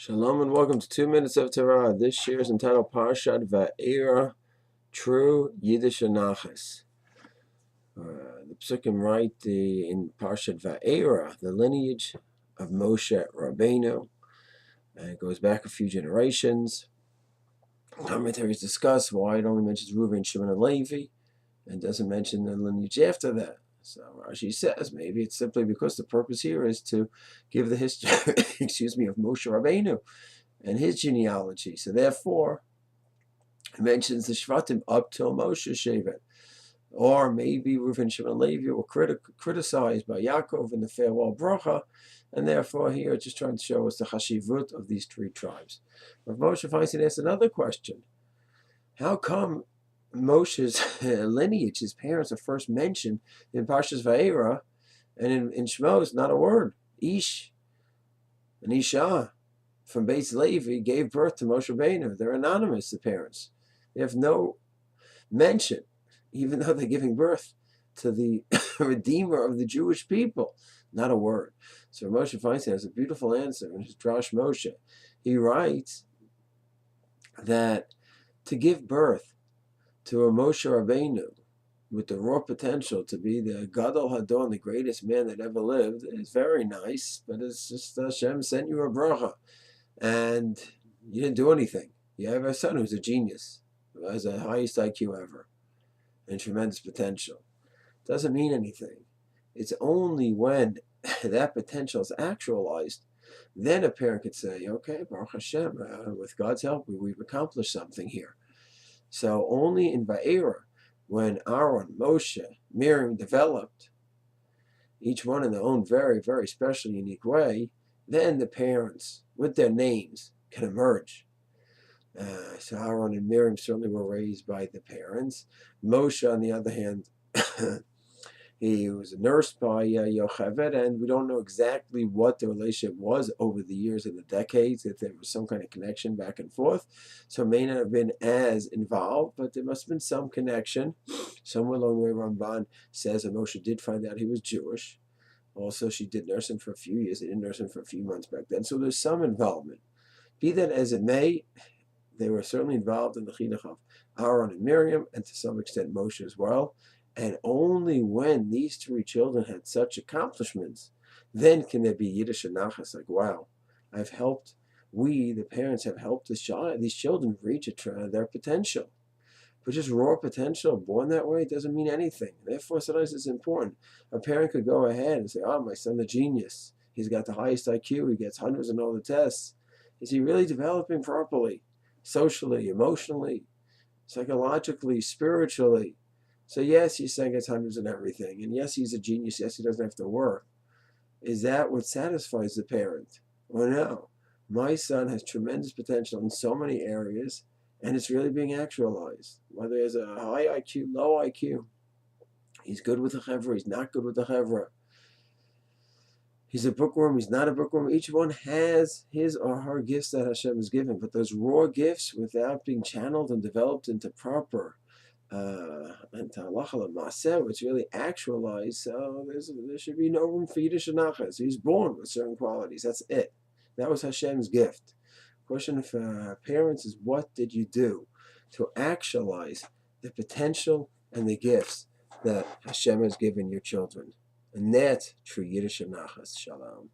Shalom and welcome to 2 Minutes of Torah. This year is entitled Parshat Va'aira, True Yiddishe Nachas. The Psukim write in Parshat Va'aira, the lineage of Moshe Rabainu. It goes back a few generations. Commentaries discuss why it only mentions Reuven, Shimon, and Levi, and doesn't mention the lineage after that. So Rashi says maybe it's simply because the purpose here is to give the history, of Moshe Rabainu and his genealogy. So therefore, it mentions the Shvatim up till Moshe Shevet. Or maybe Reuven, Shimon, and Levi were criticized by Yaakov in the farewell bracha, and therefore here it's just trying to show us the chashivut of these three tribes. But Moshe Feinstein asks another question. How come Moshe's lineage, his parents, are first mentioned in Parshat Va'aira, and in Shmot, not a word? Ish and Isha from Beis Levi gave birth to Moshe Rabainu. They're anonymous, the parents. They have no mention, even though they're giving birth to the Redeemer of the Jewish people. Not a word. So Moshe Feinstein has a beautiful answer in his Drash Moshe. He writes that to give birth to a Moshe Rabainu with the raw potential to be the Gadol Hadon, the greatest man that ever lived, is very nice, but it's just Hashem sent you a bracha. And you didn't do anything. You have a son who's a genius, who has the highest IQ ever, and tremendous potential. Doesn't mean anything. It's only when that potential is actualized, then a parent could say, okay, Baruch Hashem, with God's help, we've accomplished something here. So only in Va'aira, when Aaron, Moshe, Miriam developed, each one in their own very, very special, unique way, then the parents, with their names, can emerge. So Aaron and Miriam certainly were raised by the parents. Moshe, on the other hand, he was nursed by Yocheved, and we don't know exactly what the relationship was over the years and the decades, if there was some kind of connection back and forth. So it may not have been as involved, but there must have been some connection. Somewhere along the way, Ramban says that Moshe did find out he was Jewish. Also, she did nurse him for a few years. They didn't nurse him for a few months back then. So there's some involvement. Be that as it may, they were certainly involved in the chinuch of Aaron and Miriam, and to some extent Moshe as well. And only when these three children had such accomplishments, then can there be Yiddishe Nachas, like, wow, we, the parents, have helped these children reach their potential. But just raw potential, born that way, doesn't mean anything. Therefore, sometimes it's important. A parent could go ahead and say, oh, my son's a genius. He's got the highest IQ. He gets hundreds in all the tests. Is he really developing properly? Socially, emotionally, psychologically, spiritually? So yes, he's saying it's hundreds and everything. And yes, he's a genius. Yes, he doesn't have to work. Is that what satisfies the parent? Or no? My son has tremendous potential in so many areas, and it's really being actualized. Whether he has a high IQ, low IQ, he's good with the chevra, he's not good with the chevra. He's a bookworm, he's not a bookworm. Each one has his or her gifts that Hashem has given. But those raw gifts, without being channeled and developed into proper and to halacha l'maaseh, it's really actualized. So there should be no room for Yiddishe Nachas. He's born with certain qualities. That's it. That was Hashem's gift. Question for parents is, what did you do to actualize the potential and the gifts that Hashem has given your children? And that's true Yiddishe Nachas. Shalom.